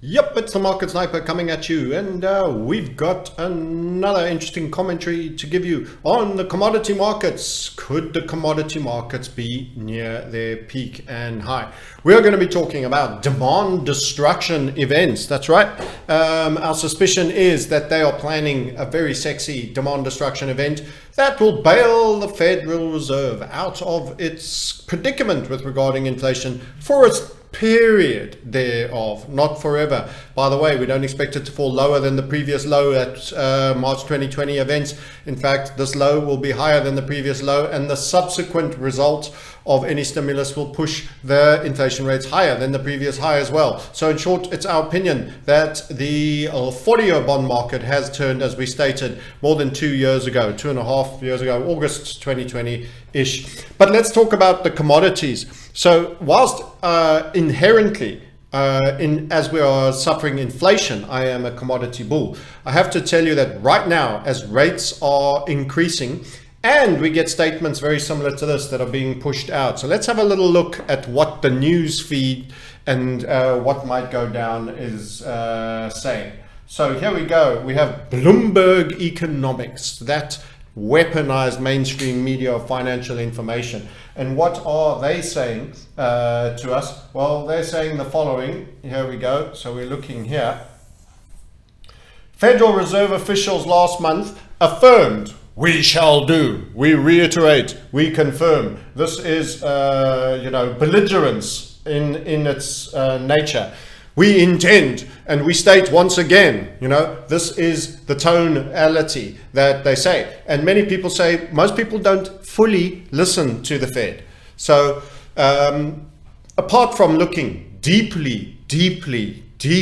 Yep, it's the Market Sniper coming at you, and we've got another interesting commentary to give you on the commodity markets. Could the commodity markets be near their peak and high? We're going to be talking about demand destruction events. That's right. Our suspicion is that they are planning a very sexy demand destruction event that will bail the Federal Reserve out of its predicament with regarding inflation for its period thereof, not forever. By the way, we don't expect it to fall lower than the previous low at March 2020 events. In fact, this low will be higher than the previous low, and the subsequent result of any stimulus will push the inflation rates higher than the previous high as well. So in short, it's our opinion that the 40-year bond market has turned, as we stated, more than 2 years ago, 2.5 years ago, August 2020-ish. But let's talk about the commodities. So whilst inherently, as we are suffering inflation, I am a commodity bull, I have to tell you that right now, as rates are increasing, and we get statements very similar to this that are being pushed out. So let's have a little look at what the news feed and what might go down is saying. So here we go. We have Bloomberg Economics, that weaponized mainstream media of financial information. And what are they saying to us? Well, they're saying the following. Here we go. So we're looking here. Federal Reserve officials last month affirmed, "We shall do, we reiterate, we confirm." This is, belligerence in its nature. We intend, and we state once again, this is the tonality that they say. And many people say, most people don't fully listen to the Fed. So apart from looking deeply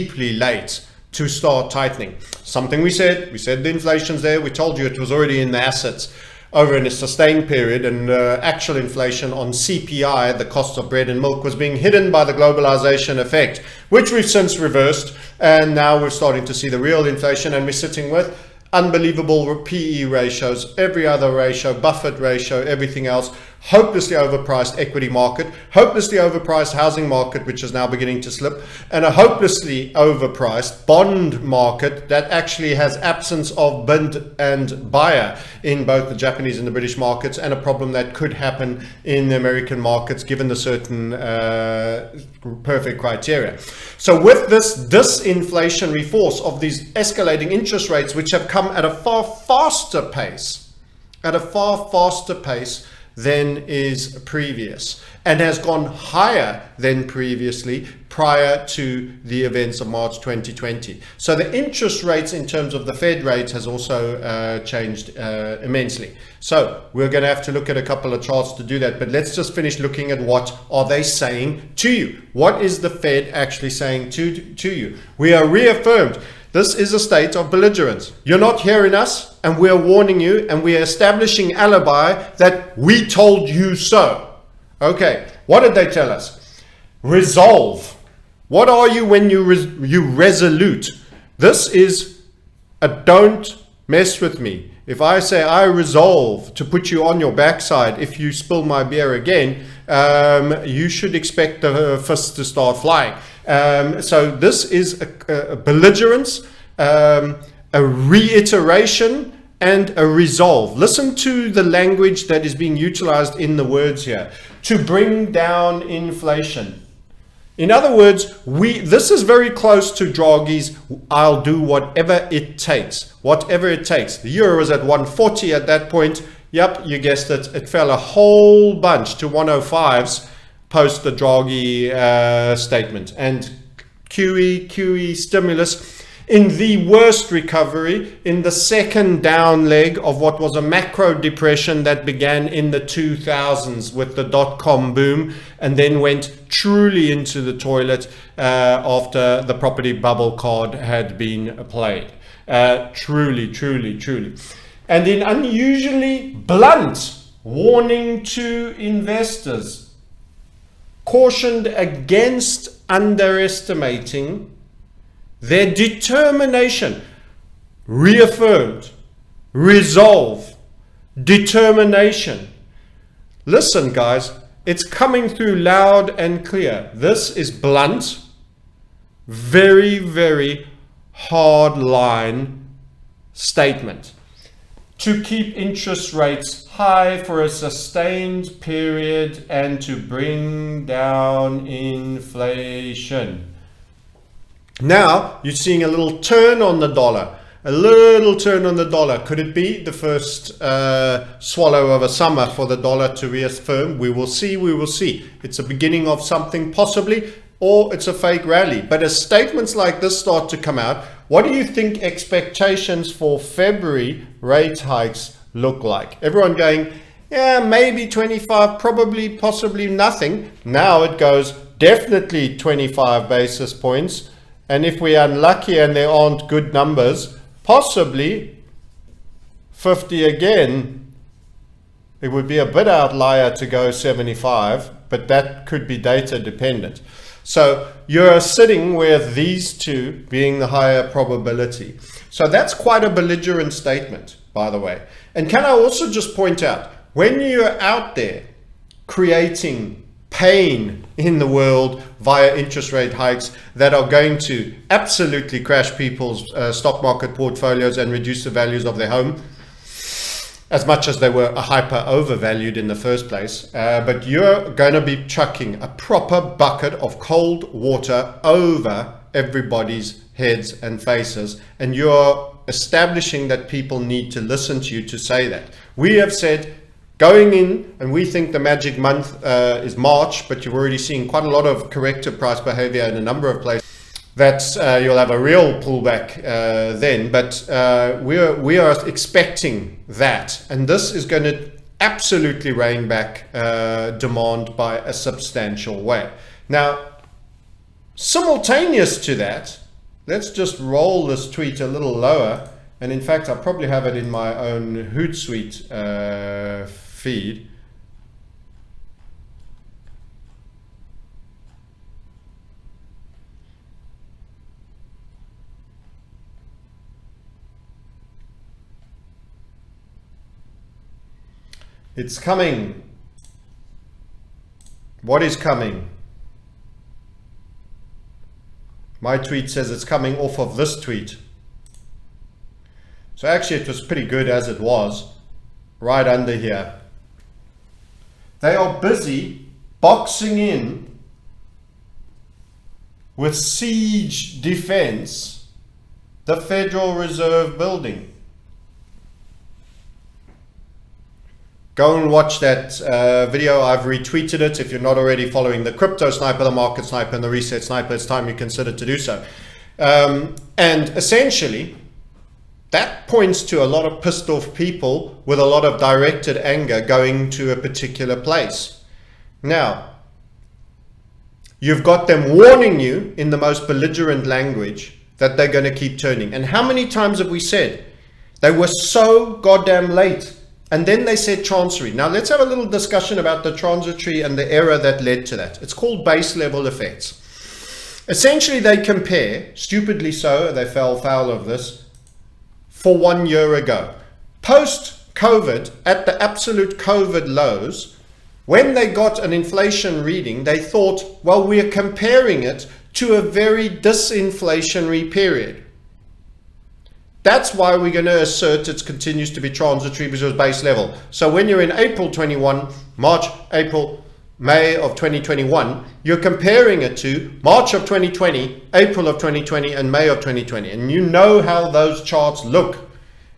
late to start tightening, something we said the inflation's there. We told you it was already in the assets over in a sustained period, and actual inflation on CPI, the cost of bread and milk, was being hidden by the globalization effect, which we've since reversed, and now we're starting to see the real inflation, and we're sitting with unbelievable PE ratios, every other ratio, Buffett ratio, everything else, hopelessly overpriced equity market, hopelessly overpriced housing market, which is now beginning to slip, and a hopelessly overpriced bond market that actually has absence of bid and buyer in both the Japanese and the British markets, and a problem that could happen in the American markets given the certain perfect criteria. So with this disinflationary force of these escalating interest rates, which have come at a far faster pace than is previous, and has gone higher than previously prior to the events of March 2020. So the interest rates in terms of the Fed rate has also changed immensely. So we're going to have to look at a couple of charts to do that, but let's just finish looking at what are they saying to you. What is the Fed actually saying to you? We are reaffirmed. This is a state of belligerence. You're not hearing us, and we're warning you, and we're establishing alibi that we told you so. Okay, what did they tell us? Resolve. What are you when you resolute? This is a don't mess with me. If I say I resolve to put you on your backside if you spill my beer again, you should expect the fists to start flying. So this is a belligerence, a reiteration, and a resolve. Listen to the language that is being utilized in the words here. To bring down inflation. In other words, this is very close to Draghi's "I'll do whatever it takes." Whatever it takes. The euro was at 140 at that point. Yep, you guessed it. It fell a whole bunch to 105s post the Draghi statement. And QE stimulus in the worst recovery, in the second down leg of what was a macro depression that began in the 2000s with the dot-com boom, and then went truly into the toilet after the property bubble card had been played. Truly. And in unusually blunt warning to investors, cautioned against underestimating their determination. Reaffirmed. Resolve. Determination. Listen, guys, it's coming through loud and clear. This is blunt. very, very hard line statement. To keep interest rates high for a sustained period and to bring down inflation. Now you're seeing a little turn on the dollar. A little turn on the dollar. Could it be the first swallow of a summer for the dollar to reaffirm? We will see. We will see. It's a beginning of something possibly, or it's a fake rally. But as statements like this start to come out, what do you think expectations for February rate hikes look like? Everyone going, yeah, maybe 25, probably, possibly nothing. Now it goes definitely 25 basis points. And if we're unlucky and there aren't good numbers, possibly 50 again. It would be a bit outlier to go 75, but that could be data dependent. So you're sitting with these two being the higher probability. So that's quite a belligerent statement, by the way. And can I also just point out, when you're out there creating pain in the world via interest rate hikes that are going to absolutely crash people's stock market portfolios and reduce the values of their home, as much as they were hyper overvalued in the first place. But you're going to be chucking a proper bucket of cold water over everybody's heads and faces, and you're establishing that people need to listen to you to say that. We have said going in, and we think the magic month is March, but you're already seeing quite a lot of corrective price behavior in a number of places, that you'll have a real pullback then. But we are expecting that. And this is going to absolutely rein back demand by a substantial way. Now, simultaneous to that, let's just roll this tweet a little lower. And in fact, I probably have it in my own Hootsuite feed. It's coming. What is coming? My tweet says it's coming off of this tweet. So actually it was pretty good as it was, right under here. They are busy boxing in with siege defense the Federal Reserve building. Go and watch that video. I've retweeted it. If you're not already following the crypto sniper, the market sniper, and the reset sniper, it's time you consider to do so. And essentially, that points to a lot of pissed off people with a lot of directed anger going to a particular place. Now, you've got them warning you in the most belligerent language that they're going to keep turning. And how many times have we said they were so goddamn late? And then they said transitory. Now let's have a little discussion about the transitory and the error that led to that. It's called base level effects. Essentially, they compare, stupidly so, they fell foul of this, for 1 year ago. Post-COVID, at the absolute COVID lows, when they got an inflation reading, they thought, well, we're comparing it to a very disinflationary period. That's why we're going to assert it continues to be transitory because it was base level. So when you're in April 21, March, April, May of 2021, you're comparing it to March of 2020, April of 2020, and May of 2020. And you know how those charts look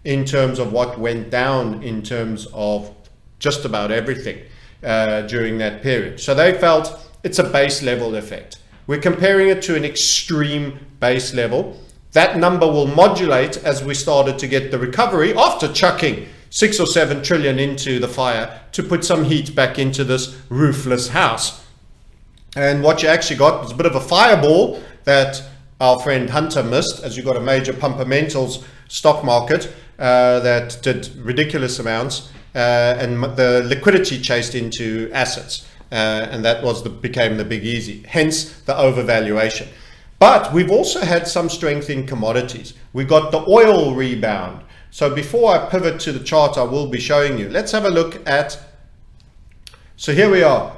in terms of what went down in terms of just about everything during that period. So they felt it's a base level effect. We're comparing it to an extreme base level. That number will modulate as we started to get the recovery after chucking 6 or 7 trillion into the fire to put some heat back into this roofless house. And what you actually got was a bit of a fireball that our friend Hunter missed, as you got a major pumpermentals stock market that did ridiculous amounts and the liquidity chased into assets. And that was became the big easy, hence the overvaluation. But we've also had some strength in commodities. We got the oil rebound. So before I pivot to the chart I will be showing you, let's have a look at, so here we are.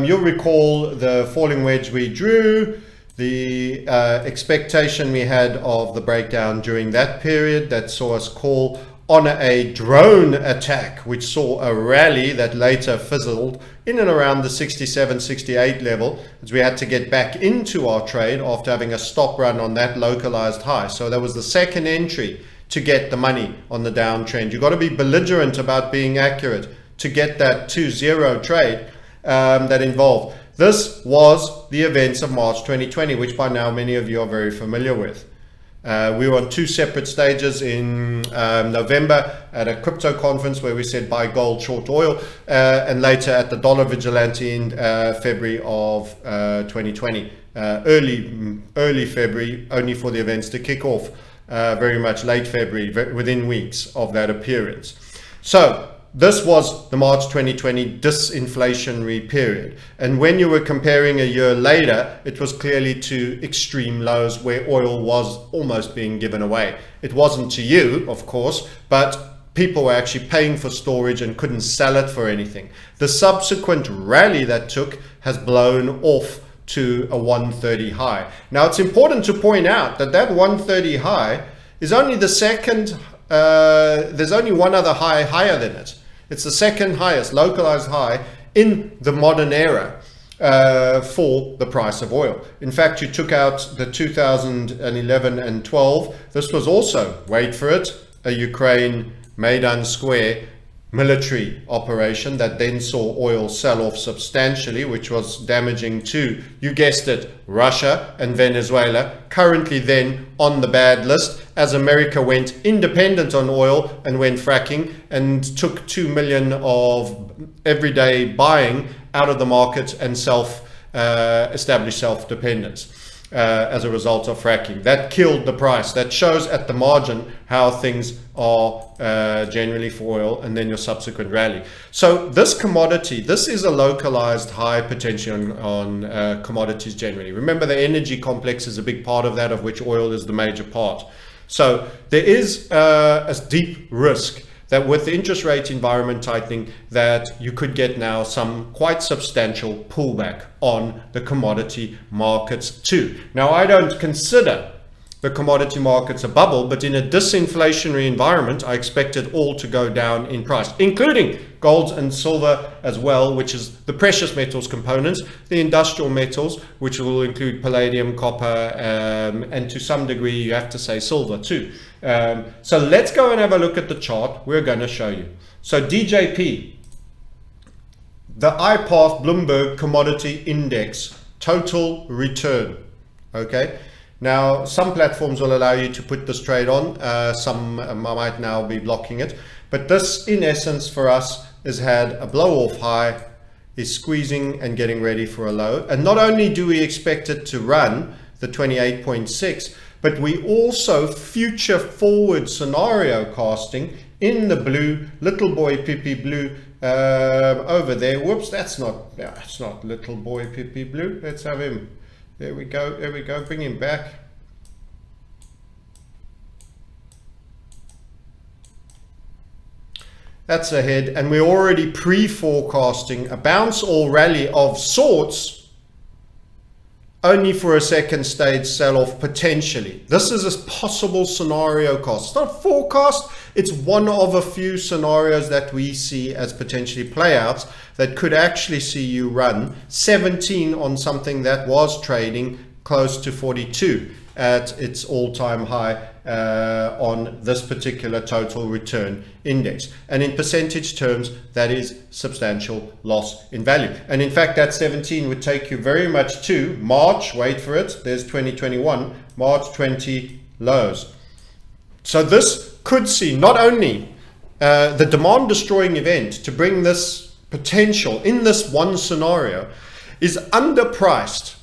You'll recall the falling wedge we drew. The expectation we had of the breakdown during that period that saw us call on a drone attack, which saw a rally that later fizzled in and around the 67, 68 level, as we had to get back into our trade after having a stop run on that localized high. So that was the second entry to get the money on the downtrend. You've got to be belligerent about being accurate to get that 2-0 trade that involved. This was the events of March 2020, which by now many of you are very familiar with. We were on two separate stages in November at a crypto conference where we said buy gold, short oil, and later at the Dollar Vigilante in February of 2020. Early February, only for the events to kick off very much late February, within weeks of that appearance. So this was the March 2020 disinflationary period. And when you were comparing a year later, it was clearly to extreme lows where oil was almost being given away. It wasn't to you, of course, but people were actually paying for storage and couldn't sell it for anything. The subsequent rally that took has blown off to a 130 high. Now, it's important to point out that that 130 high is only the second, there's only one other high higher than it. It's the second highest localized high in the modern era for the price of oil. In fact, you took out the 2011 and 12. This was also, wait for it, a Ukraine Maidan Square military operation that then saw oil sell off substantially, which was damaging to, you guessed it, Russia and Venezuela, currently then on the bad list as America went independent on oil and went fracking and took 2 million of everyday buying out of the market and established self-dependence. As a result of fracking. That killed the price. That shows at the margin how things are generally for oil and then your subsequent rally. So this commodity, this is a localized high potential on commodities generally. Remember, the energy complex is a big part of that, of which oil is the major part. So there is a deep risk that with the interest rate environment tightening, that you could get now some quite substantial pullback on the commodity markets too. Now, I don't consider the commodity markets a bubble, but in a disinflationary environment, I expect it all to go down in price, including gold and silver as well, which is the precious metals components, the industrial metals, which will include palladium, copper, and to some degree, you have to say silver too. So let's go and have a look at the chart we're going to show you. So DJP, the IPATH Bloomberg Commodity Index, total return, okay? Now, some platforms will allow you to put this trade on. Some might now be blocking it. But this, in essence, for us, has had a blow-off high, is squeezing and getting ready for a low. And not only do we expect it to run the 28.6, but we also future forward scenario casting in the blue, little boy Pippi blue over there. Whoops, that's not little boy Pippi blue. Let's have him. There we go, bring him back. That's ahead, and we're already pre-forecasting a bounce or rally of sorts, only for a second stage sell-off potentially. This is a possible scenario cost. It's not a forecast, it's one of a few scenarios that we see as potentially playouts that could actually see you run 17 on something that was trading close to 42 at its all-time high on this particular total return index. And in percentage terms, that is substantial loss in value. And in fact, that 17 would take you very much to March, wait for it, there's 2021, March 20 lows. So this could see not only the demand destroying event to bring this potential in this one scenario is underpriced,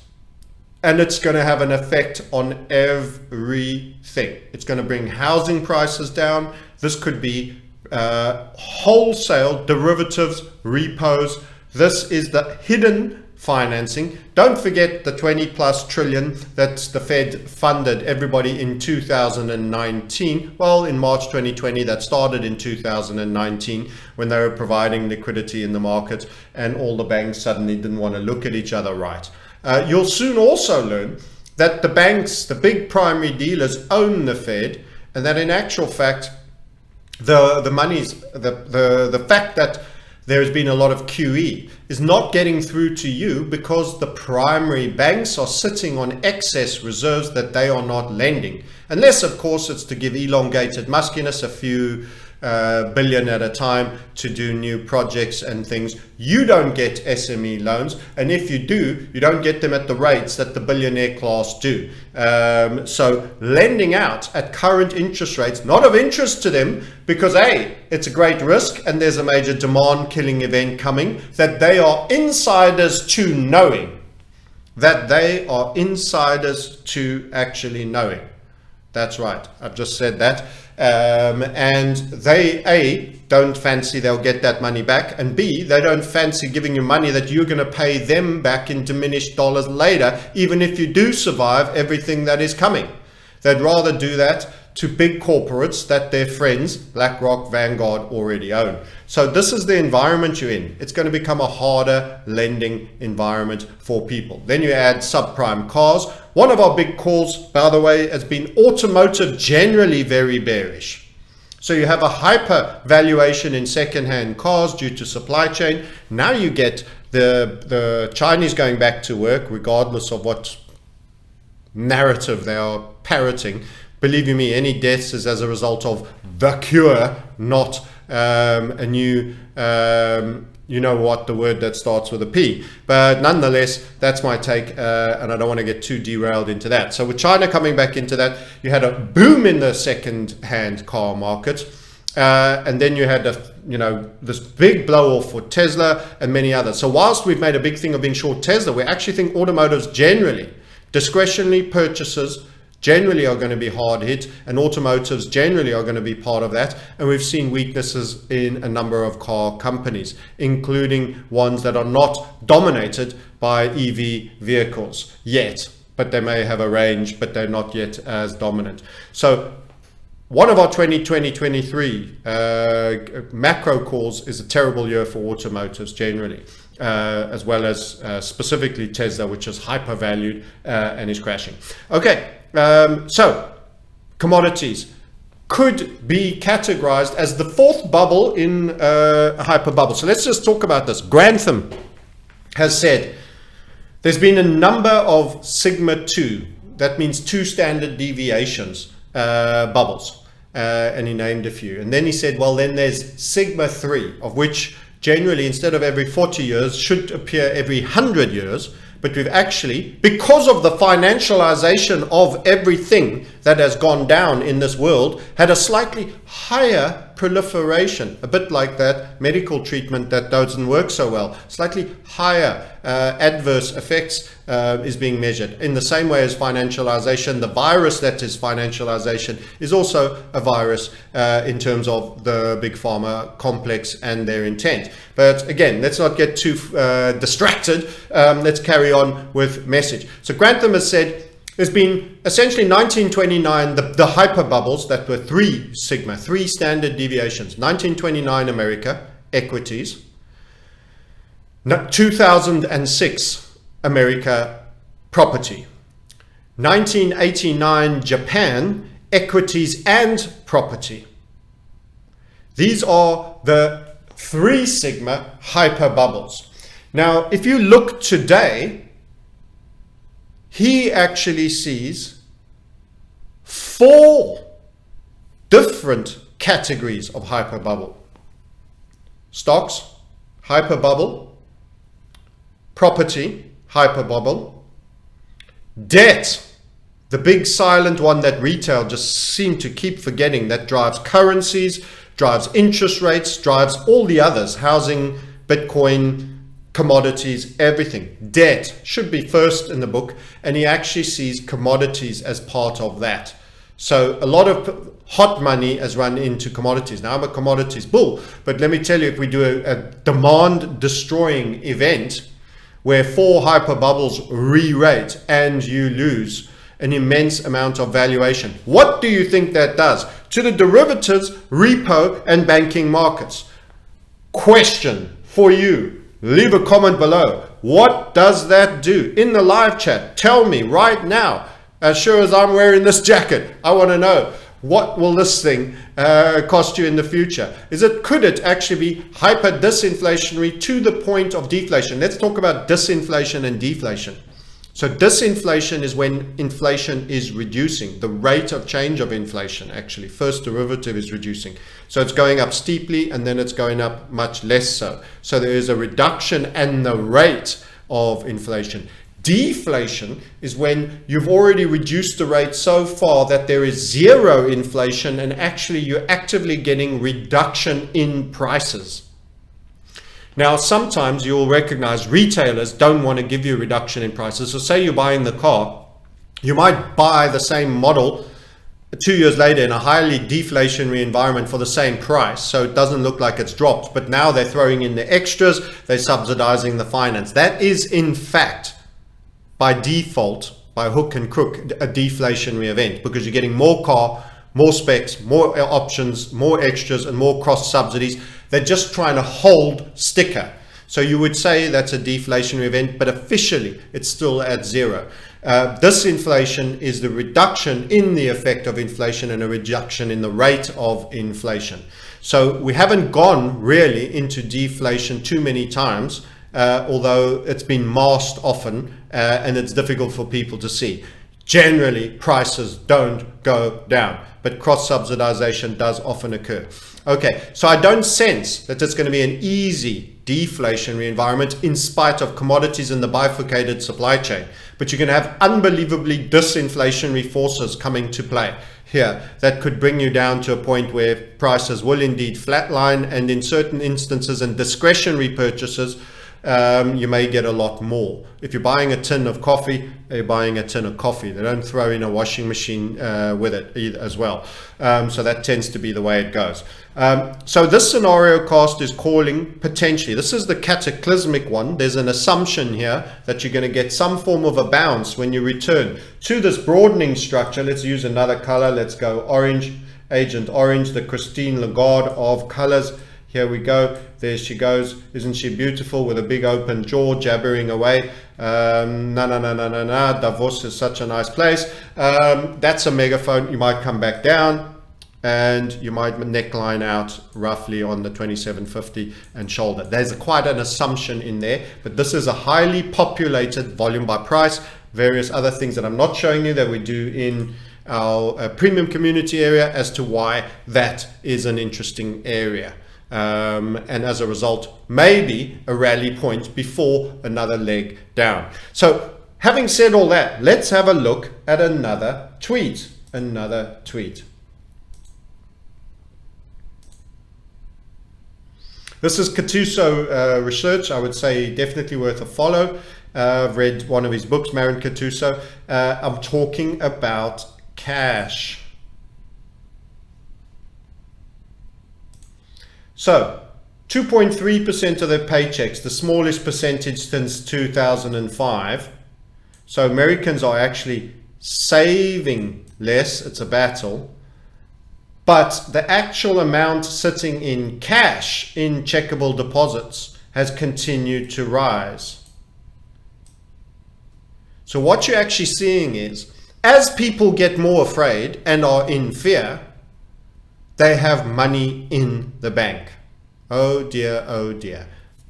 and it's going to have an effect on everything. It's going to bring housing prices down. This could be wholesale derivatives, repos. This is the hidden financing. Don't forget the 20+ trillion that the Fed funded everybody in 2019. Well, in March 2020, that started in 2019 when they were providing liquidity in the market and all the banks suddenly didn't want to look at each other right. You'll soon also learn that the banks, the big primary dealers, own the Fed, and that in actual fact, the fact that there has been a lot of QE is not getting through to you because the primary banks are sitting on excess reserves that they are not lending. Unless, of course, it's to give elongated muskiness, a few billion at a time to do new projects and things. You don't get SME loans, and if you do, you don't get them at the rates that the billionaire class do. So lending out at current interest rates, not of interest to them, because A, it's a great risk and there's a major demand killing event coming that they are insiders to knowing. That they are insiders to actually knowing. That's right, I've just said that. And they, A, don't fancy they'll get that money back, and B, they don't fancy giving you money that you're going to pay them back in diminished dollars later, even if you do survive everything that is coming. They'd rather do that to big corporates that their friends, BlackRock, Vanguard, already own. So this is the environment you're in. It's going to become a harder lending environment for people. Then you add subprime cars. One of our big calls, by the way, has been automotive generally very bearish. So you have a hyper valuation in second-hand cars due to supply chain. Now you get the Chinese going back to work, regardless of what narrative they are parroting. Believe you me, any deaths is as a result of the cure, not a new, you know what, the word that starts with a P. But nonetheless, that's my take, and I don't want to get too derailed into that. So with China coming back into that, you had a boom in the second-hand car market, and then you had this big blow off for Tesla and many others. So whilst we've made a big thing of being short Tesla, we actually think automotives generally, discretionary purchases generally are going to be hard hit, and automotives generally are going to be part of that. And we've seen weaknesses in a number of car companies, including ones that are not dominated by EV vehicles yet, but they may have a range, but they're not yet as dominant. So one of our 2020-23 macro calls is a terrible year for automotives generally, as well as specifically Tesla, which is hypervalued and is crashing. Okay. So commodities could be categorized as the fourth bubble in a hyperbubble. So let's just talk about this. Grantham has said there's been a number of sigma 2, that means 2 standard deviations, bubbles, and he named a few. And then he said, well, then there's sigma 3, of which generally instead of every 40 years should appear every 100 years. But we've actually, because of the financialization of everything that has gone down in this world, had a slightly higher proliferation, a bit like that medical treatment that doesn't work so well. Slightly higher adverse effects is being measured. In the same way as financialization, the virus that is financialization is also a virus in terms of the big pharma complex and their intent. But again, let's not get too distracted. Let's carry on with message. So Grantham has said there's been essentially 1929, the hyper bubbles that were 3 sigma, 3 standard deviations. 1929 America, equities. 2006 America, property. 1989 Japan, equities and property. These are the 3 sigma hyper bubbles. Now, if you look today, he actually sees 4 different categories of hyperbubble. Stocks, hyperbubble. Property, hyperbubble. Debt, the big silent one that retail just seem to keep forgetting, that drives currencies, drives interest rates, drives all the others, housing, Bitcoin, commodities, everything. Debt should be first in the book, and he actually sees commodities as part of that. So a lot of hot money has run into commodities. Now I'm a commodities bull, but let me tell you, if we do a demand destroying event where 4 hyper bubbles re-rate and you lose an immense amount of valuation, what do you think that does to the derivatives, repo and banking markets? Question for you. Leave a comment below. What does that do? In the live chat, tell me right now. As sure as I'm wearing this jacket, I want to know, what will this thing cost you in the future? Could it actually be hyper disinflationary to the point of deflation? Let's talk about disinflation and deflation. So disinflation is when inflation is reducing. The rate of change of inflation, actually, first derivative is reducing. So it's going up steeply and then it's going up much less so. So there is a reduction in the rate of inflation. Deflation is when you've already reduced the rate so far that there is zero inflation and actually you're actively getting reduction in prices. Now, sometimes you'll recognize retailers don't want to give you a reduction in prices. So say you're buying the car, you might buy the same model 2 years later in a highly deflationary environment for the same price. So it doesn't look like it's dropped, but now they're throwing in the extras, they're subsidizing the finance. That is in fact, by default, by hook and crook, a deflationary event, because you're getting more car, more specs, more options, more extras, and more cross subsidies. They're just trying to hold sticker. So you would say that's a deflationary event, but officially it's still at zero. Disinflation is the reduction in the effect of inflation and a reduction in the rate of inflation. So we haven't gone really into deflation too many times, although it's been masked often and it's difficult for people to see. Generally, prices don't go down, but cross-subsidization does often occur. Okay, so I don't sense that it's going to be an easy deflationary environment in spite of commodities and the bifurcated supply chain. But you're going to have unbelievably disinflationary forces coming to play here that could bring you down to a point where prices will indeed flatline, and in certain instances and discretionary purchases, you may get a lot more. If you're buying a tin of coffee, you're buying a tin of coffee. They don't throw in a washing machine with it either, as well. So that tends to be the way it goes. So this scenario cast is calling potentially, this is the cataclysmic one. There's an assumption here that you're going to get some form of a bounce when you return to this broadening structure. Let's use another color. Let's go orange, Agent Orange, the Christine Lagarde of colors. Here we go. There she goes. Isn't she beautiful with a big open jaw, jabbering away? Davos is such a nice place. That's a megaphone. You might come back down and you might neckline out roughly on the 2750 and shoulder. There's quite an assumption in there, but this is a highly populated volume by price. Various other things that I'm not showing you that we do in our premium community area as to why that is an interesting area. And as a result, maybe a rally point before another leg down. So having said all that, let's have a look at another tweet. This is Cattuso research. I would say definitely worth a follow. I've read one of his books, Marin Cattuso. I'm talking about cash. So 2.3% of their paychecks, the smallest percentage since 2005. So Americans are actually saving less. It's a battle. But the actual amount sitting in cash in checkable deposits has continued to rise. So what you're actually seeing is, as people get more afraid and are in fear, they have money in the bank. Oh dear, oh dear.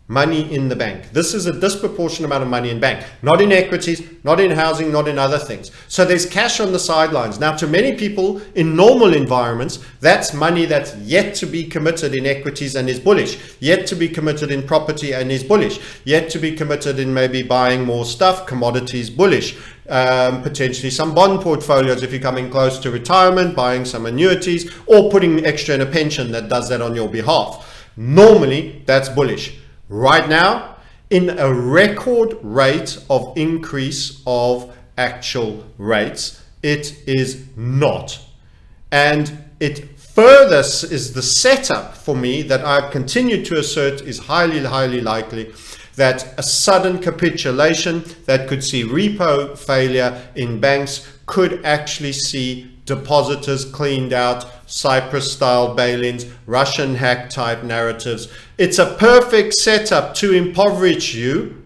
Money in the bank. This is a disproportionate amount of money in bank. Not in equities, not in housing, not in other things. So there's cash on the sidelines. Now, to many people in normal environments, that's money that's yet to be committed in equities and is bullish. Yet to be committed in property and is bullish. Yet to be committed in maybe buying more stuff, commodities, bullish. Potentially some bond portfolios if you're coming close to retirement, buying some annuities, or putting extra in a pension that does that on your behalf. Normally, that's bullish. Right now, in a record rate of increase of actual rates, it is not. And it further is the setup for me that I've continued to assert is highly, highly likely that a sudden capitulation that could see repo failure in banks could actually see depositors cleaned out, Cyprus style bail-ins, Russian hack type narratives. It's a perfect setup to impoverish you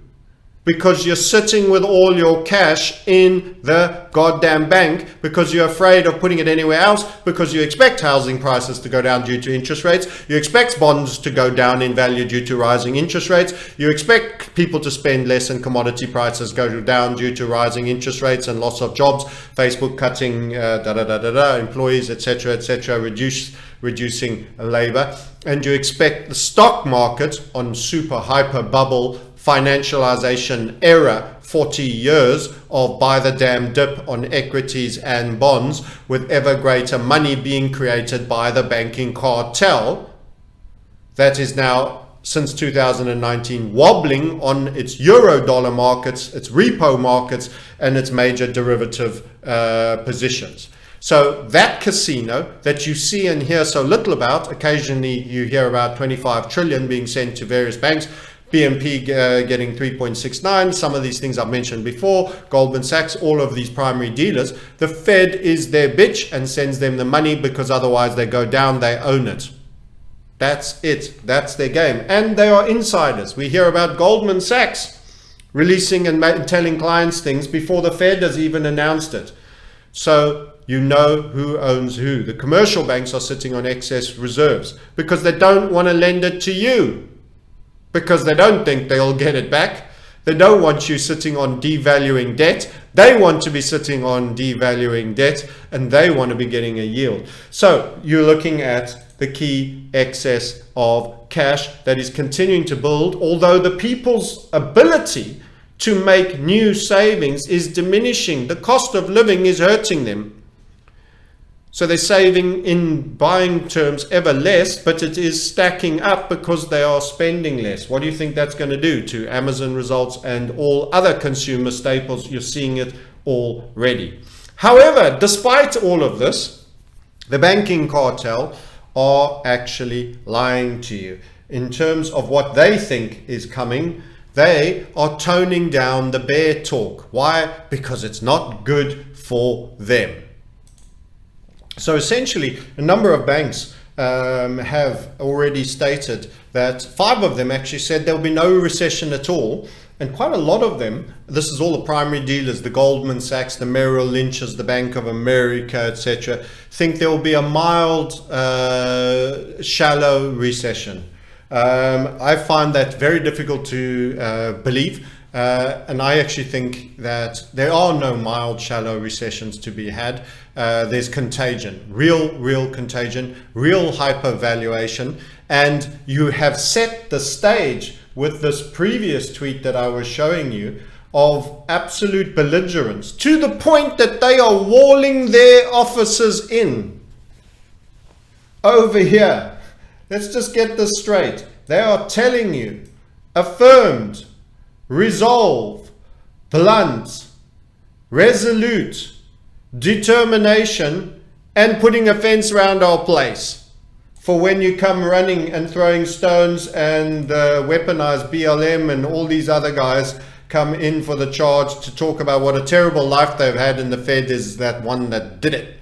because you're sitting with all your cash in the goddamn bank because you're afraid of putting it anywhere else, because you expect housing prices to go down due to interest rates, you expect bonds to go down in value due to rising interest rates, you expect people to spend less and commodity prices go down due to rising interest rates and loss of jobs, Facebook cutting employees, etc., reducing labor, and you expect the stock market on super hyper bubble financialization era, 40 years of buy the damn dip on equities and bonds, with ever greater money being created by the banking cartel that is now, since 2019, wobbling on its euro dollar markets, its repo markets, and its major derivative positions. So that casino that you see and hear so little about, occasionally you hear about 25 trillion being sent to various banks, BNP getting 3.69, some of these things I've mentioned before, Goldman Sachs, all of these primary dealers, the Fed is their bitch and sends them the money because otherwise they go down, they own it. That's it, that's their game. And they are insiders. We hear about Goldman Sachs releasing and telling clients things before the Fed has even announced it. So you know who owns who. The commercial banks are sitting on excess reserves because they don't want to lend it to you, because they don't think they'll get it back. They don't want you sitting on devaluing debt. They want to be sitting on devaluing debt, and they want to be getting a yield. So you're looking at the key excess of cash that is continuing to build, although the people's ability to make new savings is diminishing. The cost of living is hurting them. So they're saving in buying terms ever less, but it is stacking up because they are spending less. What do you think that's going to do to Amazon results and all other consumer staples? You're seeing it already. However, despite all of this, the banking cartel are actually lying to you in terms of what they think is coming. They are toning down the bear talk. Why? Because it's not good for them. So essentially, a number of banks have already stated that 5 of them actually said there'll be no recession at all. And quite a lot of them, this is all the primary dealers, the Goldman Sachs, the Merrill Lynch's, the Bank of America, etc., think there will be a mild, shallow recession. I find that very difficult to believe. And I actually think that there are no mild, shallow recessions to be had. There's contagion, real contagion, real hypervaluation. And you have set the stage with this previous tweet that I was showing you of absolute belligerence to the point that they are walling their offices in. Over here, let's just get this straight. They are telling you, affirmed, resolve, blunt, resolute, determination, and putting a fence around our place for when you come running and throwing stones and weaponized BLM and all these other guys come in for the charge to talk about what a terrible life they've had, and the Fed is that one that did it.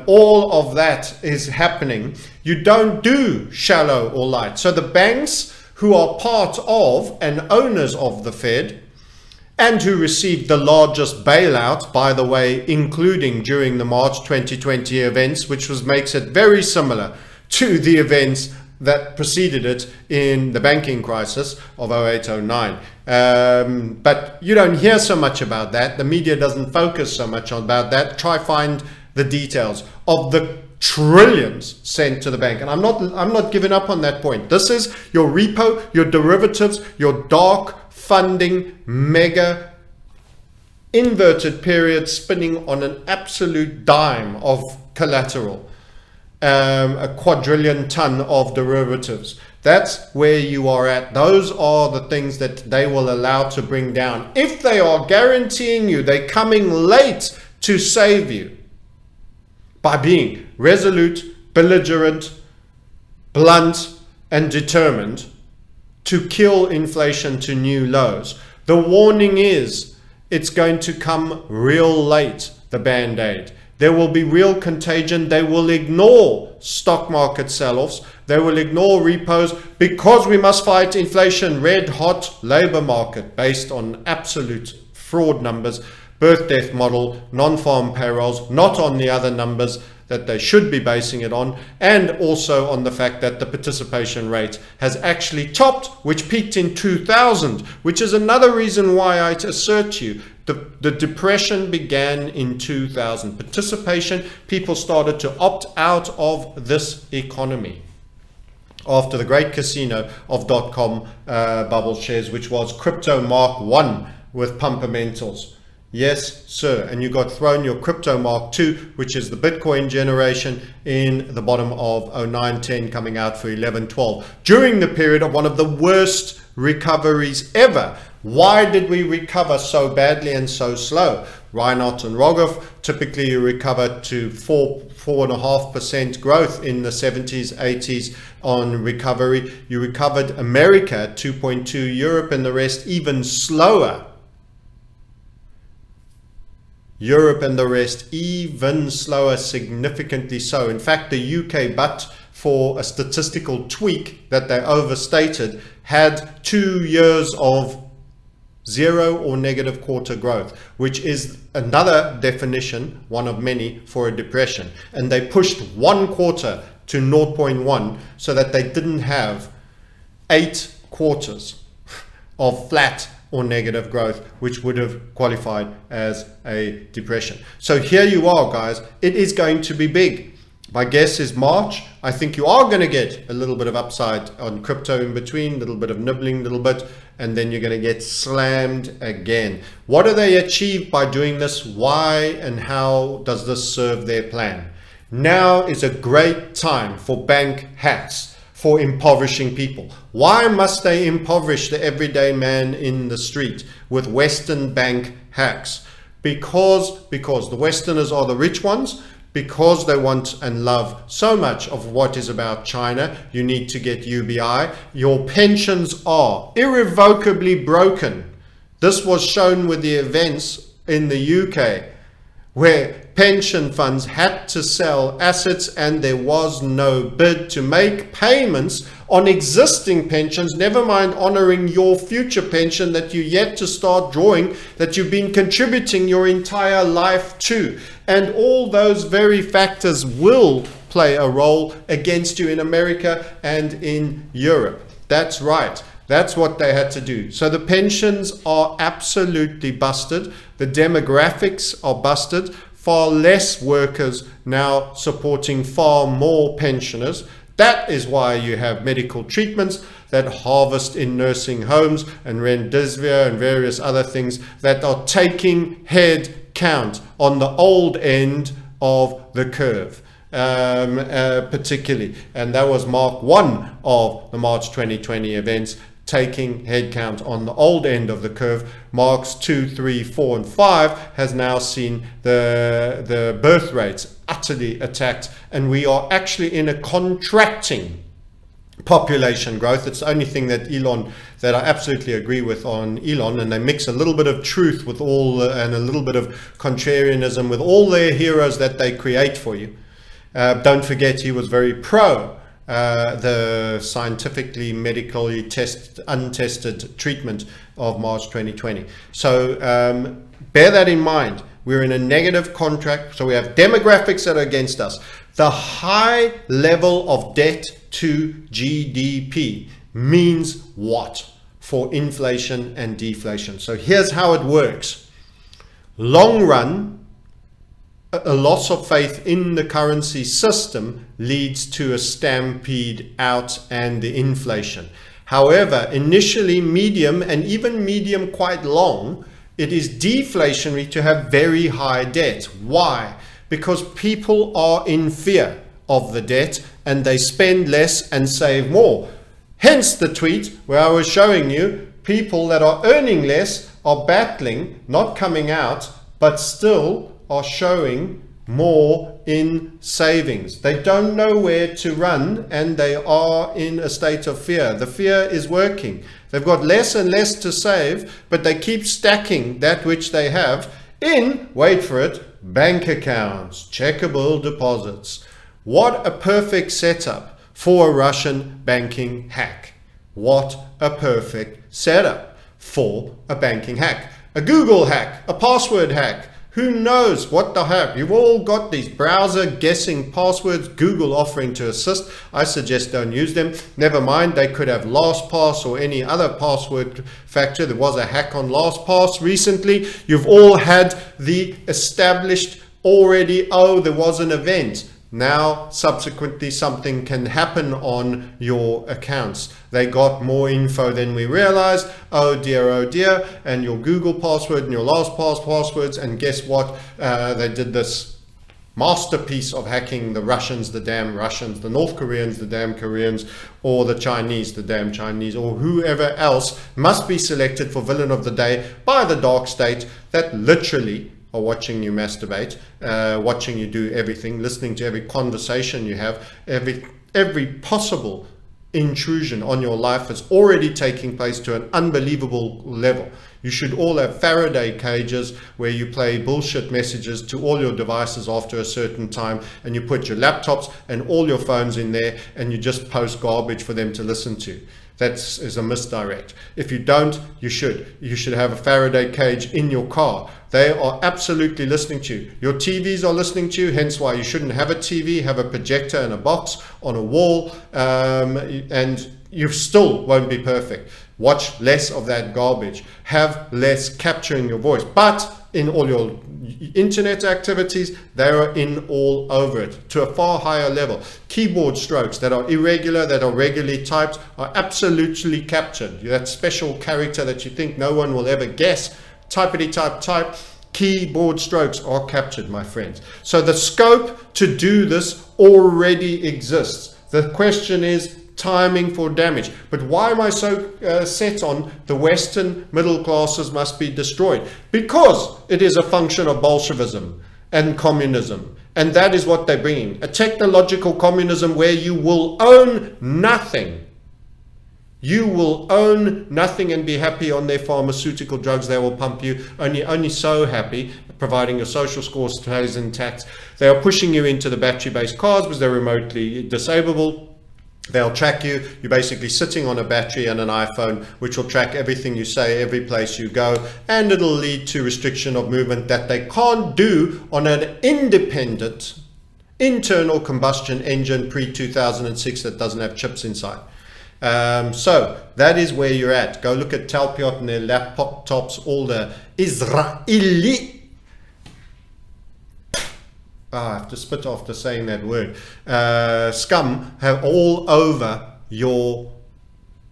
All of that is happening. You don't do shallow or light. So the banks who are part of and owners of the Fed, and who received the largest bailout, by the way, including during the March 2020 events, which makes it very similar to the events that preceded it in the banking crisis of 08-09. But you don't hear so much about that. The media doesn't focus so much about that. Try find the details of the trillions sent to the bank. And I'm not giving up on that point. This is your repo, your derivatives, your dark funding, mega inverted period spinning on an absolute dime of collateral, a quadrillion ton of derivatives. That's where you are at. Those are the things that they will allow to bring down. If they are guaranteeing you they're coming late to save you by being resolute, belligerent, blunt, and determined to kill inflation to new lows. The warning is it's going to come real late, the Band-Aid. There will be real contagion. They will ignore stock market sell-offs. They will ignore repos because we must fight inflation. Red hot labor market based on absolute fraud numbers, birth death model, non-farm payrolls, not on the other numbers that they should be basing it on, and also on the fact that the participation rate has actually topped, which peaked in 2000, which is another reason why I assert to you the depression began in 2000. Participation, people started to opt out of this economy after the great casino of dot-com bubble shares, which was crypto Mark 1 with pumpermentals. Yes, sir. And you got thrown your crypto Mark 2, which is the Bitcoin generation, in the bottom of 09-10, coming out for 11-12, during the period of one of the worst recoveries ever. Why did we recover so badly and so slow? Reinhardt and Rogoff, typically you recover to 4.5% growth in the 70s, 80s on recovery. You recovered America at 2.2, Europe and the rest even slower. Europe and the rest even slower, significantly so. In fact, the UK, but for a statistical tweak that they overstated, had 2 years of zero or negative quarter growth, which is another definition, one of many, for a depression. And they pushed 1 quarter to 0.1 so that they didn't have 8 quarters of flat or negative growth, which would have qualified as a depression. So here you are, guys. It is going to be big. My guess is March. I think you are going to get a little bit of upside on crypto in between, a little bit of nibbling, a little bit, and then you're going to get slammed again. What do they achieve by doing this? Why and how does this serve their plan? Now is a great time for bank hacks, for impoverishing people. Why must they impoverish the everyday man in the street with Western bank hacks? Because the Westerners are the rich ones, because they want and love so much of what is about China. You need to get UBI. Your pensions are irrevocably broken. This was shown with the events in the UK, where pension funds had to sell assets and there was no bid to make payments on existing pensions, never mind honoring your future pension that you're yet to start drawing, that you've been contributing your entire life to. And all those very factors will play a role against you in America and in Europe. That's right. That's what they had to do. So the pensions are absolutely busted. The demographics are busted. Far less workers now supporting far more pensioners. That is why you have medical treatments that harvest in nursing homes and remdesivir and various other things that are taking head count on the old end of the curve. Particularly, and that was Mark 1 of the March 2020 events, taking headcount on the old end of the curve. Marks 2, 3, 4, and 5 has now seen the birth rates utterly attacked, and we are actually in a contracting population growth. It's the only thing that I absolutely agree with on Elon, and they mix a little bit of truth with and a little bit of contrarianism with all their heroes that they create for you. Don't forget, he was very pro the scientifically, medically untested treatment of March 2020. So bear that in mind. We're in a negative contract, so we have demographics that are against us. The high level of debt to GDP means what for inflation and deflation? So here's how it works. Long run, a loss of faith in the currency system leads to a stampede out and the inflation. However, initially medium and even medium quite long, it is deflationary to have very high debt. Why? Because people are in fear of the debt and they spend less and save more. Hence the tweet where I was showing you people that are earning less are battling, not coming out, but still are showing more in savings. They don't know where to run and they are in a state of fear. The fear is working. They've got less and less to save, but they keep stacking that which they have in, wait for it, bank accounts, checkable deposits. What a perfect setup for a Russian banking hack. What a perfect setup for a banking hack. A Google hack, a password hack. Who knows what the heck? You've all got these browser guessing passwords, Google offering to assist. I suggest don't use them. Never mind, they could have LastPass or any other password factor. There was a hack on LastPass recently. You've all had the established already, oh, there was an event. Now, subsequently, something can happen on your accounts. They got more info than we realized. Oh dear, and your Google password and your LastPass passwords. And guess what? They did this masterpiece of hacking the Russians, the damn Russians, the North Koreans, the damn Koreans, or the Chinese, the damn Chinese, or whoever else must be selected for villain of the day by the dark state that literally are watching you masturbate, watching you do everything, listening to every conversation you have, every possible intrusion on your life is already taking place to an unbelievable level. You should all have Faraday cages where you play bullshit messages to all your devices after a certain time, and you put your laptops and all your phones in there, and you just post garbage for them to listen to. That is a misdirect. If you don't, you should. You should have a Faraday cage in your car. They are absolutely listening to you. Your TVs are listening to you, hence why you shouldn't have a TV, have a projector and a box on a wall, and you still won't be perfect. Watch less of that garbage. Have less capturing your voice. But in all your internet activities, they are in all over it to a far higher level. Keyboard strokes that are irregular, that are regularly typed, are absolutely captured. That special character that you think no one will ever guess, typity type, keyboard strokes are captured, my friends. So the scope to do this already exists. The question is timing for damage. But why am I so set on the Western middle classes must be destroyed? Because it is a function of Bolshevism and communism. And that is what they're bringing. A technological communism where you will own nothing. You will own nothing and be happy on their pharmaceutical drugs they will pump you. Only so happy, providing your social score stays intact. They are pushing you into the battery-based cars because they're remotely disableable. They'll track you. You're basically sitting on a battery and an iPhone, which will track everything you say, every place you go, and it'll lead to restriction of movement that they can't do on an independent internal combustion engine pre-2006 that doesn't have chips inside. So that is where you're at. Go look at Talpiot and their laptops, all the Israeli, I have to spit after saying that word, scum have all over your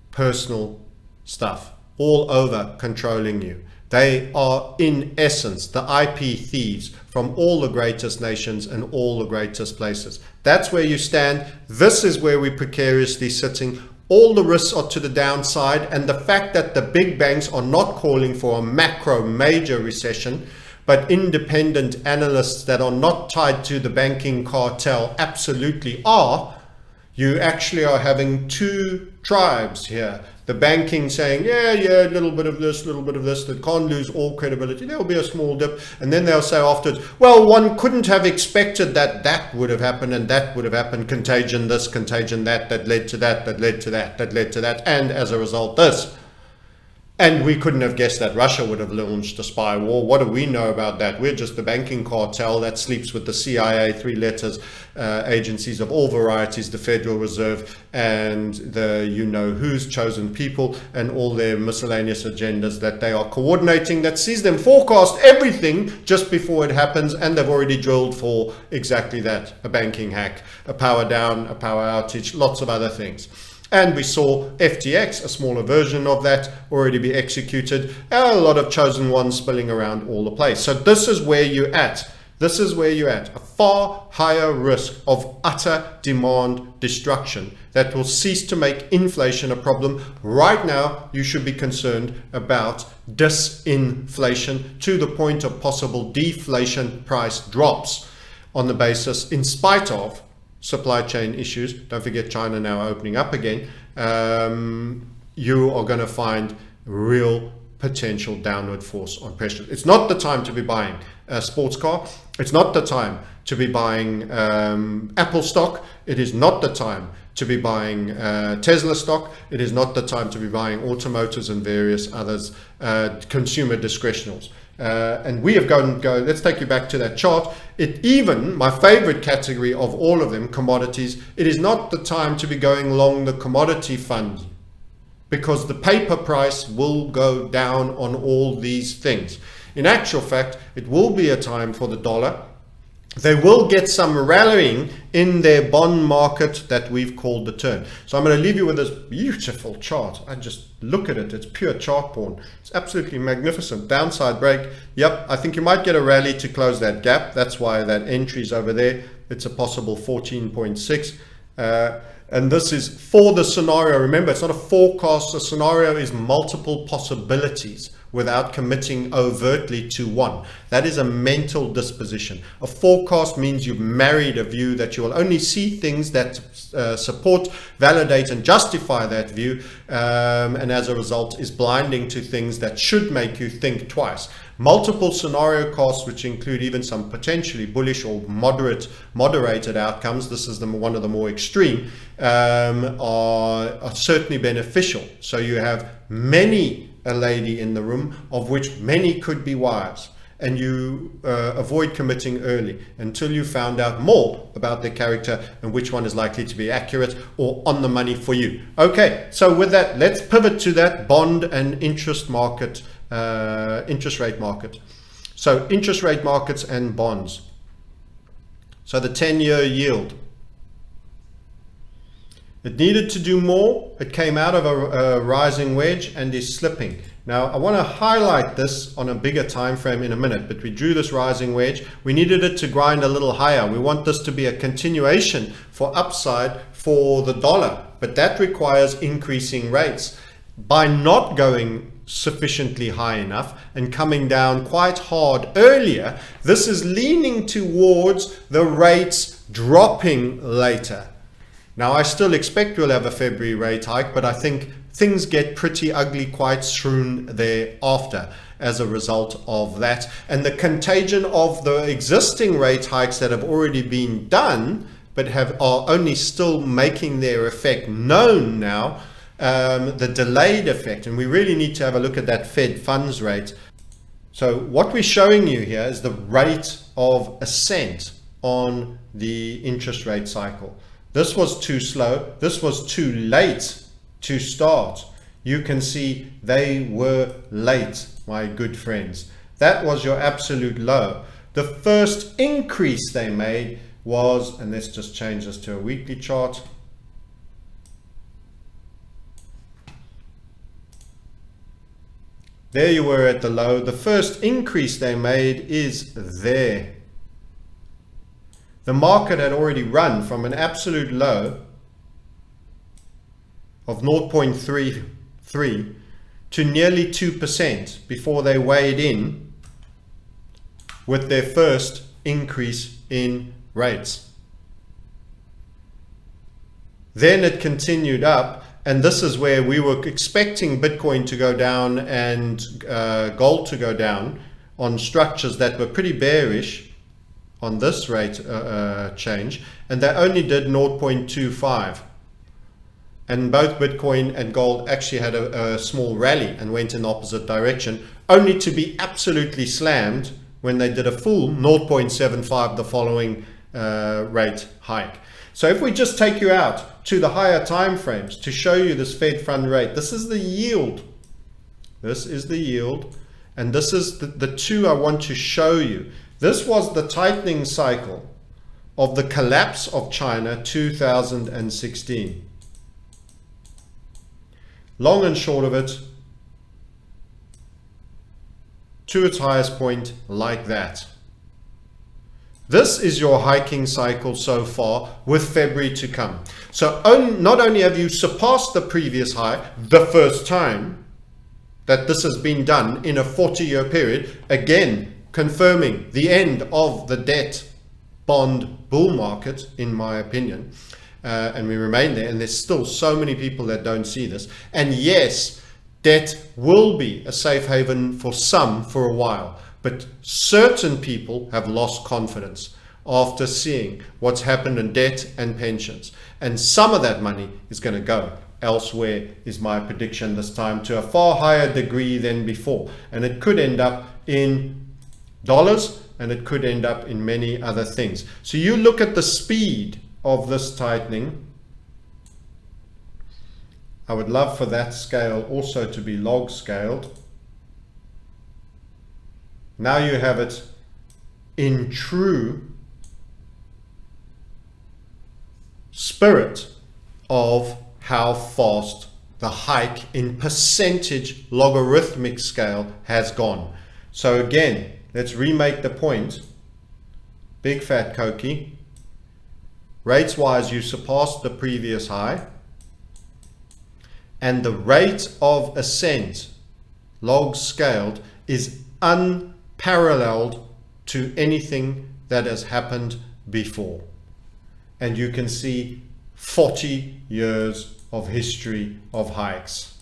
personal stuff, all over controlling you. They are in essence the IP thieves from all the greatest nations and all the greatest places. That's where you stand. This is where we're precariously sitting. All the risks are to the downside, and the fact that the big banks are not calling for a macro major recession, but independent analysts that are not tied to the banking cartel absolutely are, you actually are having two tribes here. The banking saying, yeah, a little bit of this, that can't lose all credibility. There'll be a small dip. And then they'll say afterwards, well, one couldn't have expected that that would have happened and that would have happened. Contagion this, contagion that led to that, that led to that, that led to that. And as a result, this. And we couldn't have guessed that Russia would have launched a spy war. What do we know about that? We're just the banking cartel that sleeps with the CIA, three letters, agencies of all varieties, the Federal Reserve, and the you-know-who's chosen people, and all their miscellaneous agendas that they are coordinating, that sees them forecast everything just before it happens, and they've already drilled for exactly that, a banking hack, a power down, a power outage, lots of other things. And we saw FTX, a smaller version of that, already be executed, and a lot of chosen ones spilling around all the place. So this is where you're at. This is where you're at. A far higher risk of utter demand destruction that will cease to make inflation a problem. Right now, you should be concerned about disinflation to the point of possible deflation price drops on the basis, in spite of supply chain issues. Don't forget China now opening up again. You are going to find real potential downward force on pressure. It's not the time to be buying a sports car. It's not the time to be buying Apple stock. It is not the time to be buying Tesla stock. It is not the time to be buying automotives and various others, consumer discretionals. And we have let's take you back to that chart. Even my favorite category of all of them, commodities, it is not the time to be going long the commodity fund, because the paper price will go down on all these things. In actual fact, it will be a time for the dollar. They will get some rallying in their bond market that we've called the turn. So I'm going to leave you with this beautiful chart. I just look at it. It's pure chart porn. It's absolutely magnificent. Downside break. Yep, I think you might get a rally to close that gap. That's why that entry's over there. It's a possible 14.6. And this is for the scenario. Remember, it's not a forecast. A scenario is multiple possibilities without committing overtly to one. That is a mental disposition. A forecast means you've married a view that you will only see things that support, validate, and justify that view, and as a result is blinding to things that should make you think twice. Multiple scenario casts, which include even some potentially bullish or moderated outcomes, this is one of the more extreme, are certainly beneficial. So you have a lady in the room, of which many could be wives, and you avoid committing early until you found out more about their character and which one is likely to be accurate or on the money for you. Okay, so with that, let's pivot to that bond and interest rate market. So interest rate markets and bonds. So the 10-year yield. It needed to do more. It came out of a rising wedge and is slipping. Now, I want to highlight this on a bigger time frame in a minute, but we drew this rising wedge. We needed it to grind a little higher. We want this to be a continuation for upside for the dollar, but that requires increasing rates. By not going sufficiently high enough and coming down quite hard earlier, this is leaning towards the rates dropping later. Now, I still expect we'll have a February rate hike, but I think things get pretty ugly quite soon thereafter as a result of that. And the contagion of the existing rate hikes that have already been done, but are only still making their effect known now, the delayed effect. And we really need to have a look at that Fed funds rate. So what we're showing you here is the rate of ascent on the interest rate cycle. This was too slow. This was too late to start. You can see they were late, my good friends. That was your absolute low. The first increase they made was, and let's just change this to a weekly chart. There you were at the low. The first increase they made is there. The market had already run from an absolute low of 0.33 to nearly 2% before they weighed in with their first increase in rates. Then it continued up, and this is where we were expecting Bitcoin to go down and gold to go down on structures that were pretty bearish on this rate change, and they only did 0.25. And both Bitcoin and gold actually had a small rally and went in the opposite direction, only to be absolutely slammed when they did a full 0.75 the following rate hike. So if we just take you out to the higher time frames to show you this Fed fund rate, this is the yield. This is the yield, and this is the two I want to show you. This was the tightening cycle of the collapse of China 2016. Long and short of it, to its highest point like that. This is your hiking cycle so far, with February to come. So not only have you surpassed the previous high the first time that this has been done in a 40-year period, again confirming the end of the debt bond bull market, in my opinion, and we remain there, and there's still so many people that don't see this. And yes, debt will be a safe haven for some for a while, but certain people have lost confidence after seeing what's happened in debt and pensions. And some of that money is going to go elsewhere, is my prediction this time, to a far higher degree than before. And it could end up in dollars, and it could end up in many other things. So you look at the speed of this tightening. I would love for that scale also to be log scaled. Now you have it in true spirit of how fast the hike in percentage logarithmic scale has gone. So again, let's remake the point. Big fat cookie. Rates wise, you surpassed the previous high. And the rate of ascent, log scaled, is unparalleled to anything that has happened before. And you can see 40 years of history of hikes.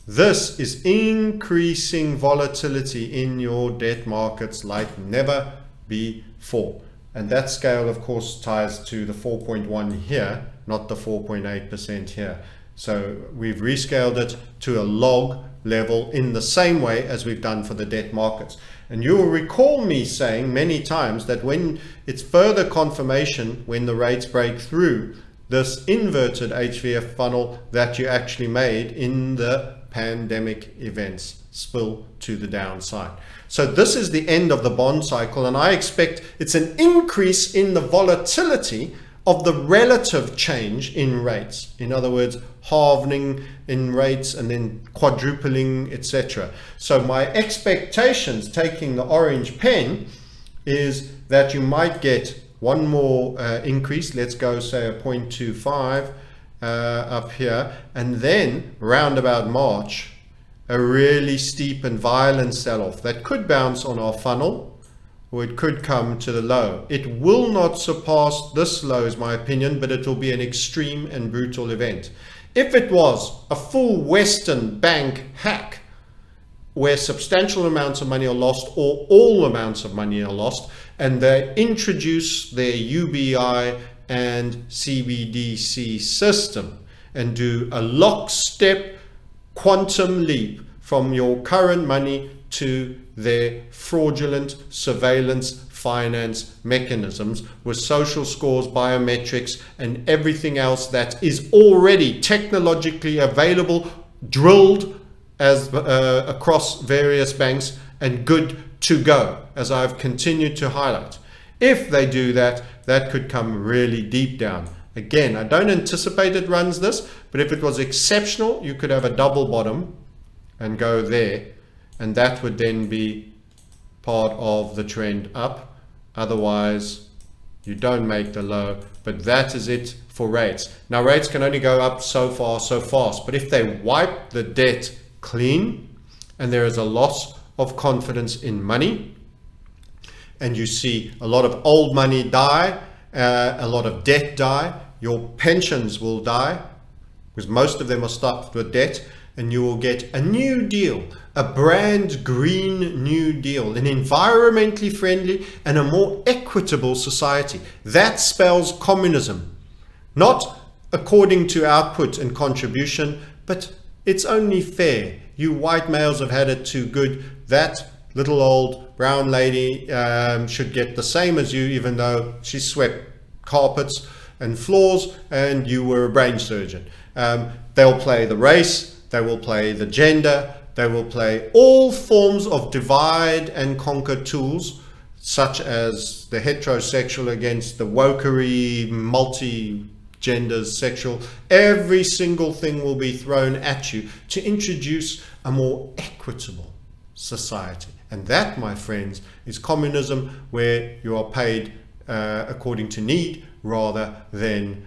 This is increasing volatility in your debt markets like never before. And that scale, of course, ties to the 4.1 here, not the 4.8% here. So we've rescaled it to a log level in the same way as we've done for the debt markets. And you will recall me saying many times that when it's further confirmation, when the rates break through this inverted HVF funnel that you actually made in the pandemic events, spill to the downside. So this is the end of the bond cycle, and I expect it's an increase in the volatility of the relative change in rates. In other words, halving in rates and then quadrupling, etc. So my expectations, taking the orange pen, is that you might get one more increase. Let's go say a 0.25 up here, and then round about March, a really steep and violent sell-off that could bounce on our funnel, or it could come to the low. It will not surpass this low, is my opinion, but it will be an extreme and brutal event. If it was a full Western bank hack where substantial amounts of money are lost or all amounts of money are lost, and they introduce their UBI and CBDC system and do a lockstep quantum leap from your current money to their fraudulent surveillance finance mechanisms with social scores, biometrics, and everything else that is already technologically available, drilled as across various banks and good to go, as I've continued to highlight. If they do that, that could come really deep down. Again, I don't anticipate it runs this, but if it was exceptional, you could have a double bottom and go there, and that would then be part of the trend up. Otherwise, you don't make the low, but that is it for rates. Now, rates can only go up so far, so fast, but if they wipe the debt clean and there is a loss of confidence in money, and you see a lot of old money die, a lot of debt die, your pensions will die, because most of them are stuffed with debt, and you will get a new deal, a brand green new deal, an environmentally friendly and a more equitable society. That spells communism, not according to output and contribution, but it's only fair. You white males have had it too good. That little old brown lady should get the same as you, even though she swept carpets and floors and you were a brain surgeon. They'll play the race, they will play the gender, they will play all forms of divide and conquer tools, such as the heterosexual against the wokery, multi-genders, sexual. Every single thing will be thrown at you to introduce a more equitable society. And that, my friends, is communism, where you are paid according to need rather than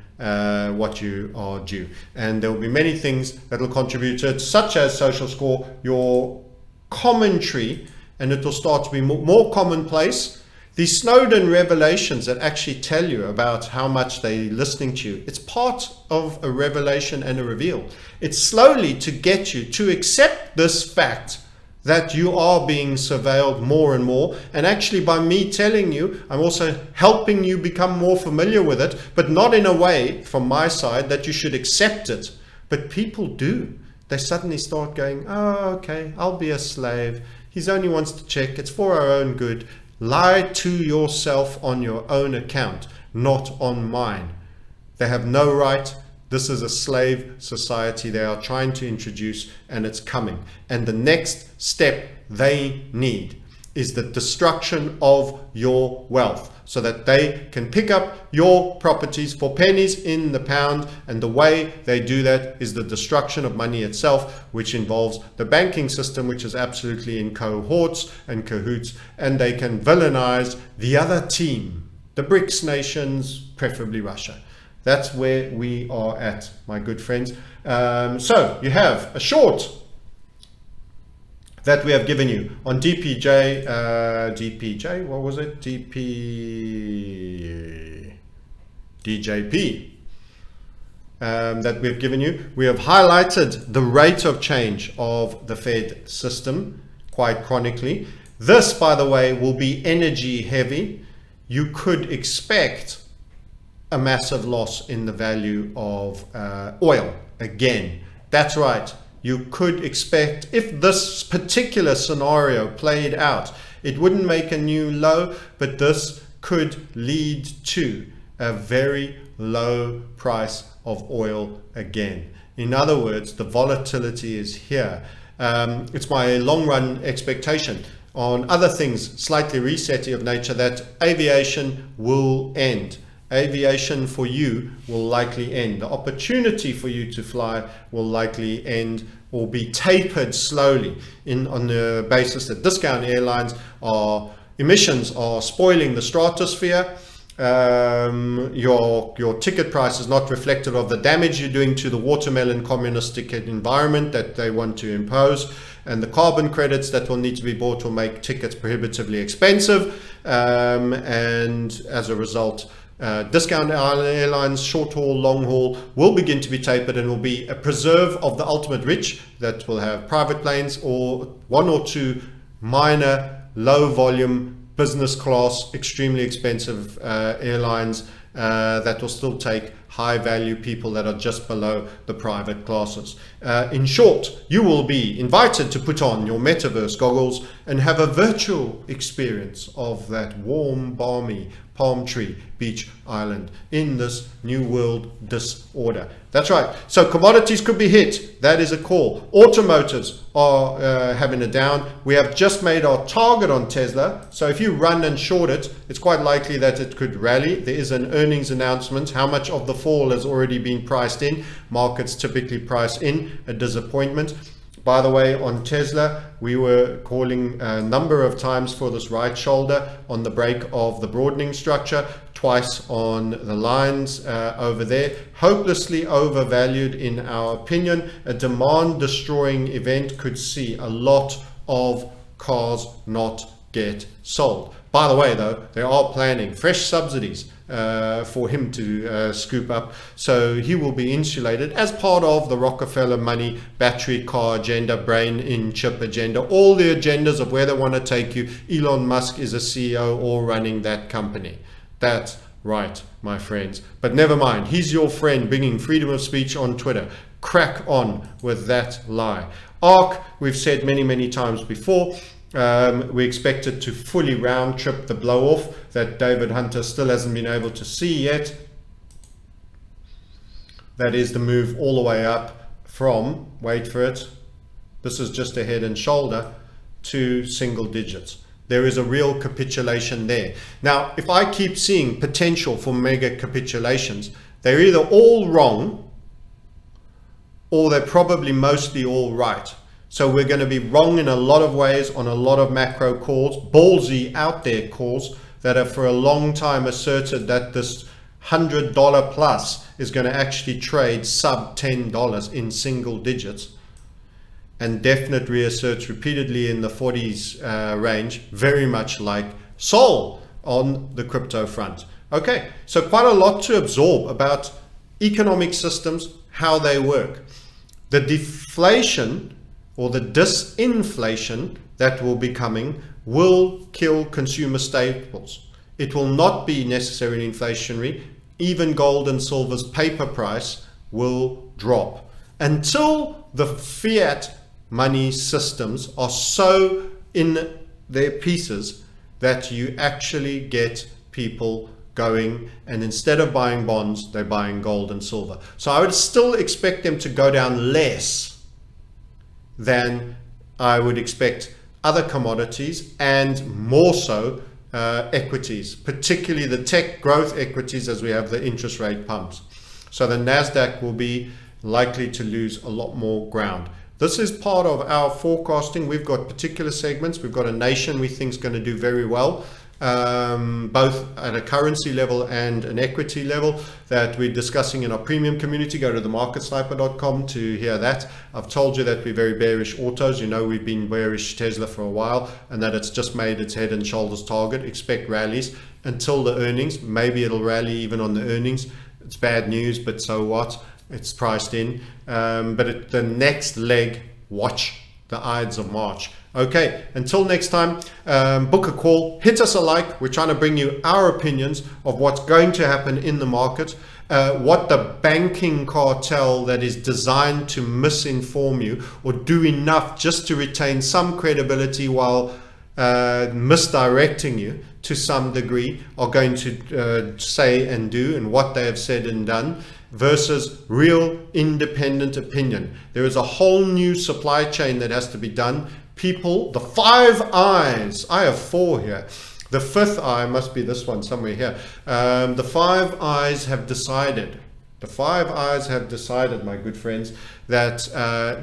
what you are due. And there will be many things that will contribute to it, such as social score, your commentary, and it will start to be more commonplace. These Snowden revelations that actually tell you about how much they're listening to you, it's part of a revelation and a reveal. It's slowly to get you to accept this fact that you are being surveilled more and more. And actually, by me telling you, I'm also helping you become more familiar with it, but not in a way from my side that you should accept it. But people do. They suddenly start going, oh, okay, I'll be a slave. He only wants to check. It's for our own good. Lie to yourself on your own account, not on mine. They have no right. This is a slave society they are trying to introduce, and it's coming. And the next step they need is the destruction of your wealth, so that they can pick up your properties for pennies in the pound. And the way they do that is the destruction of money itself, which involves the banking system, which is absolutely in cohorts and cahoots. And they can villainize the other team, the BRICS nations, preferably Russia. That's where we are at, my good friends. So you have a short that we have given you on DJP, what was it? DJP that we've given you. We have highlighted the rate of change of the Fed system quite chronically. This, by the way, will be energy heavy. You could expect a massive loss in the value of oil again. That's right. You could expect, if this particular scenario played out, it wouldn't make a new low, but this could lead to a very low price of oil again. In other words, the volatility is here. It's my long run expectation on other things, slightly resetty of nature, that aviation will end. Aviation for you will likely end. The opportunity for you to fly will likely end or be tapered slowly on the basis that discount airlines emissions are spoiling the stratosphere. Your ticket price is not reflective of the damage you're doing to the watermelon communistic environment that they want to impose, and the carbon credits that will need to be bought will make tickets prohibitively expensive, and as a result, discount airlines, short haul, long haul, will begin to be tapered and will be a preserve of the ultimate rich that will have private planes or one or two minor low volume business class extremely expensive airlines that will still take high value people that are just below the private classes. In short, you will be invited to put on your metaverse goggles and have a virtual experience of that warm, balmy palm tree beach island in this new world disorder. That's right. So commodities could be hit. That is a call. Automotives are having a down. We have just made our target on Tesla. So if you run and short it, it's quite likely that it could rally. There is an earnings announcement. How much of the fall has already been priced in? Markets typically price in a disappointment. By the way, on Tesla, we were calling a number of times for this right shoulder on the break of the broadening structure, twice on the lines over there. Hopelessly overvalued in our opinion. A demand destroying event could see a lot of cars not get sold. By the way, though, they are planning fresh subsidies for him to scoop up, so he will be insulated as part of the Rockefeller money, battery car agenda, brain in chip agenda, all the agendas of where they want to take you. Elon Musk is a CEO or running that company. That's right, my friends. But never mind, he's your friend bringing freedom of speech on Twitter. Crack on with that lie. ARK, we've said many times before, we expect it to fully round trip the blow off that David Hunter still hasn't been able to see yet. That is the move all the way up from, wait for it, this is just a head and shoulder, to single digits. There is a real capitulation there. Now, if I keep seeing potential for mega capitulations, they're either all wrong or they're probably mostly all right. So we're going to be wrong in a lot of ways on a lot of macro calls, ballsy out there calls that have for a long time asserted that this $100 plus is going to actually trade sub $10 in single digits, and definite reasserts repeatedly in the 40s range, very much like Sol on the crypto front. Okay, so quite a lot to absorb about economic systems, how they work. The deflation or the disinflation that will be coming will kill consumer staples. It will not be necessarily inflationary. Even gold and silver's paper price will drop until the fiat money systems are so in their pieces that you actually get people going, and instead of buying bonds, they're buying gold and silver. So I would still expect them to go down less than I would expect other commodities, and more so equities, particularly the tech growth equities, as we have the interest rate pumps. So the NASDAQ will be likely to lose a lot more ground. This is part of our forecasting. We've got particular segments. We've got a nation we think is going to do very well, both at a currency level and an equity level, that we're discussing in our premium community. Go to themarketsniper.com to hear that. I've told you that we're very bearish autos. You know, we've been bearish Tesla for a while, and that it's just made its head and shoulders target. Expect rallies until the earnings. Maybe it'll rally even on the earnings. It's bad news, but so what? It's priced in. But at the next leg, watch the Ides of March. Okay, until next time, book a call, hit us a like. We're trying to bring you our opinions of what's going to happen in the market, what the banking cartel that is designed to misinform you or do enough just to retain some credibility while misdirecting you to some degree are going to say and do, and what they have said and done, versus real independent opinion. There is a whole new supply chain that has to be done. People, the five eyes, I have four here. The fifth eye must be this one somewhere here. The five eyes have decided, my good friends, that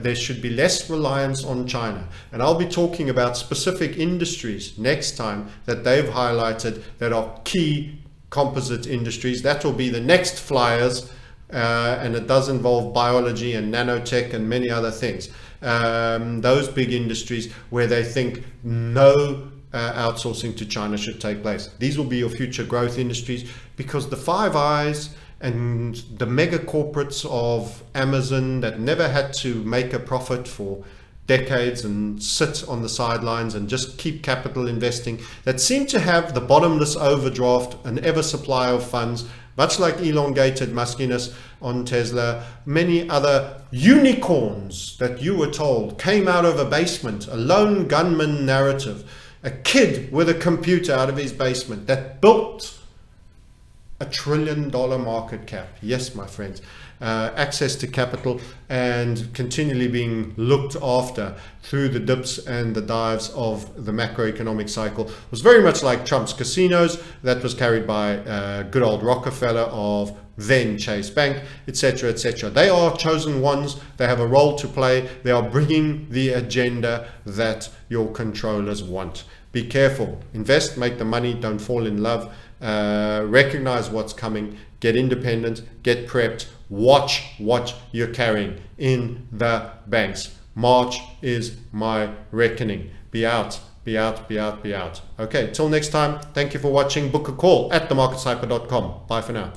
there should be less reliance on China. And I'll be talking about specific industries next time that they've highlighted that are key composite industries. That will be the next flyers. And it does involve biology and nanotech and many other things. Those big industries where they think no outsourcing to China should take place. These will be your future growth industries, because the five eyes and the mega corporates of Amazon that never had to make a profit for decades and sit on the sidelines and just keep capital investing, that seem to have the bottomless overdraft, an ever supply of funds, much like elongated muskiness on Tesla. Many other unicorns that you were told came out of a basement, a lone gunman narrative, a kid with a computer out of his basement that built $1 trillion market cap. Yes, my friends, access to capital and continually being looked after through the dips and the dives of the macroeconomic cycle was very much like Trump's casinos. That was carried by good old Rockefeller of then Chase Bank, etc., etc. They are chosen ones. They have a role to play. They are bringing the agenda that your controllers want. Be careful. Invest, make the money, don't fall in love. Recognize what's coming, get independent, get prepped, watch what you're carrying in the banks. March is my reckoning. Be out, be out, be out, be out. Okay, till next time, thank you for watching. Book a call at themarketsniper.com. Bye for now.